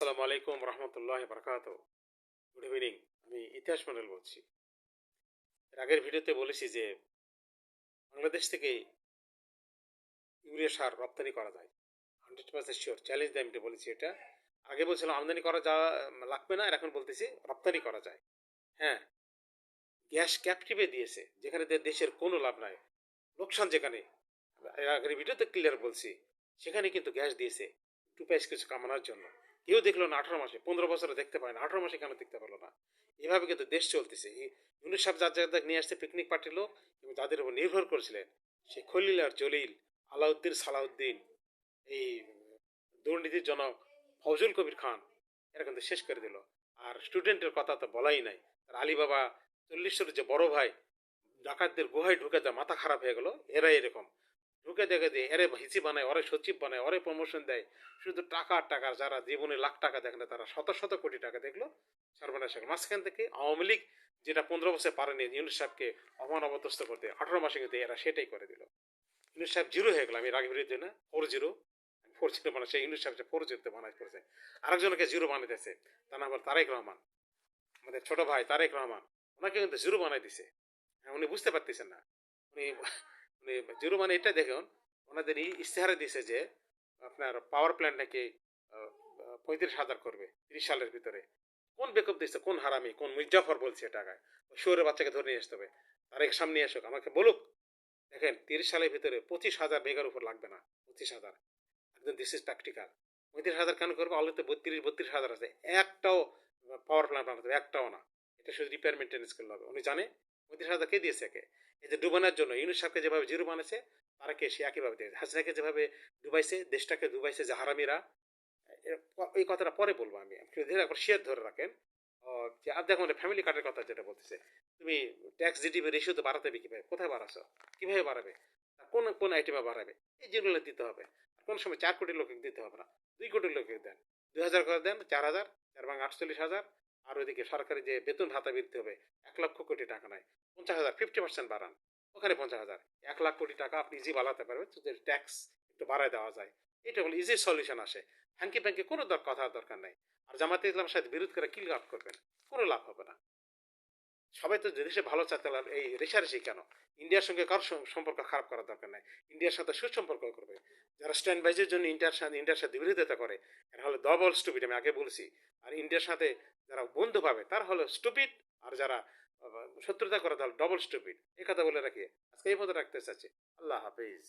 আসসালামু আলাইকুম রহমতুল্লাহ বারকাত। Good evening. আমি ইতিহাস মন্ডল বলছি। এর আগের ভিডিওতে বলেছি যে বাংলাদেশ থেকে ইউরিয়া সার রপ্তানি করা যায় 100% শিওর, চ্যালেঞ্জ দিয়ে আমি এটা বলেছি। এটা আগে বলছিলাম আমদানি করা যা লাগবে না, আর এখন বলতেছি রপ্তানি করা যায়। হ্যাঁ, গ্যাস ক্যাপটিভে দিয়েছে, যেখানে দেশের কোনো লাভ নাই, লোকসান যেখানে। এর আগের ভিডিওতে ক্লিয়ার বলছি, সেখানে কিন্তু গ্যাস দিয়েছে টু প্রাইস কিছু কামানোর জন্য। কেউ দেখলো না 18 মাসে, 15 বছরে দেখতে পায় না, 18 মাসে কেন দেখতে পারলো না? এভাবে কিন্তু দেশ চলতেছে। এই ইউনুস সাহেব যার যাদের নিয়ে আসছে পিকনিক পার্টির লোক, এবং যাদের উপর নির্ভর করেছিলেন, সেই খলিল আর জলিল, আলাউদ্দিন সালাউদ্দিন, এই দুর্নীতির জনক ফজল কবির খান, এরা কিন্তু শেষ করে দিল। আর স্টুডেন্টের কথা তো বলাই নাই। আর আলিবাবা 40 যে বড় ভাই ডাকাতদের গুহায় ঢুকে যা মাথা খারাপ হয়ে গেল, এরা এরকম ঢুকে দেখে দিয়ে এরে হিসি বানায়, ওরে সচিব বানায়, ওরে প্রমোশন দেয়। শুধু টাকা আর টাকা, যারা জীবনে লাখ টাকা দেখে না তারা শত শত কোটি টাকা দেখলো সর্বনাশ। মাঝখান থেকে আওয়ামী লীগ যেটা 15 বছর পারেনি ইউনুস সাহেবকে অমান অবদস্ত করতে, 18 মাসে কিন্তু এরা সেটাই করে দিল। ইউনুস সাহেব জিরো হয়ে গেল। আমি রাগ বিরোধী না, 4-0। 4-0 মানে সেই ইউনুস সাহেব 4-0 বানাই করেছে। আরেকজনকে জিরো বানাই দিয়েছে, তার নাম হল তারেক রহমান, আমাদের ছোট ভাই তারেক রহমান। ওনাকে কিন্তু জিরো বানাই দিছে। উনি বুঝতে পারতেছেন না। উনি উনি জিরো মানে এটা দেখুন, ওনাদের ইশতেহারে দিছে যে আপনার পাওয়ার প্ল্যান্ট নাকি 35,000 করবে 30 সালের ভিতরে। কোন বেকপ দিচ্ছে, কোন হারামি, কোন মির্জাফর বলছে টাকায়? শহরের বাচ্চাকে ধরে নিয়ে আসতে হবে, তারেক সামনে আসুক, আমাকে বলুক। দেখেন 30 সালের ভিতরে 25,000 মেগার উপর লাগবে না। 25,000, একদম দিস ইজ প্র্যাকটিক্যাল। 35,000 কেন করবো? অলরেডি 32-32,000 আছে। একটাও পাওয়ার প্ল্যান্ট বানাতে হবে, একটাও না। এটা শুধু রিপেয়ার মেনটেন্স করলে হবে। উনি জানে 35,000 কে দিয়েছে একে? এই যে ডুবানোর জন্য ইউনুস সাহেবকে যেভাবে জিরো বানাচ্ছে, তারাকে সে একইভাবে দিয়েছে। হাসিনাকে যেভাবে ডুবাইছে, দেশটাকে ডুবাইছে যে হারামিরা, এই কথাটা পরে বলবো আমি, আপনি ধরে এখন শেয়ার ধরে রাখেন। যে আর দেখুন ফ্যামিলি কার্ডের কথা যেটা বলতেছে, তুমি ট্যাক্স জিডিপি রেশিও তো বাড়াতে হবে কিভাবে? কোথায় বাড়াছো? কিভাবে বাড়াবে? কোন কোন আইটেমে বাড়াবে? এই যেগুলো দিতে হবে। কোন সময় 4 কোটি লোক দিতে হবে না, 2 কোটি লোক দেন, 2,000 করে দেন, 4,000, 4 ভাঙ 48,000। আর ওইদিকে সরকারি যে বেতন ভাতা বৃদ্ধি হবে, 1,00,000 কোটি টাকা নাই, 50,000, 50% বাড়ান। ওখানে 50,000, 1,00,000 কোটি টাকা আপনি ইজি বাড়াতে পারবেন যদি ট্যাক্স একটু বাড়ায় দেওয়া যায়। এটা হলো ইজি সলিউশন আসে। হ্যাঙ্কি প্যাঙ্কি কোনো কথার দরকার নাই। আর জামাতে ইসলামের সাথে বিরোধ করে কি লাভ করবেন? কোনো লাভ হবে না। সবাই তো দেশে ভালো চাচ্ছে, এই রেশারেশি কেন? ইন্ডিয়ার সঙ্গে কারোর সম্পর্ক খারাপ করার দরকার নাই। ইন্ডিয়ার সাথে সুসম্পর্ক করবে। যারা স্ট্যান্ড বাইজের জন্য ইন্ডিয়ার সাথে বিরোধিতা করে, এরা হলো ডবল স্টুপিড, আমি আগে বলছি। আর ইন্ডিয়ার সাথে যারা বন্ধু পাবে, তারা হলো স্টুপিড। আর যারা শত্রুতা করে, তাহলে ডবল স্টুপিড। এই কথা বলে রাখি, আজকে এই পথে রাখতে চাচ্ছি। আল্লাহ হাফিজ।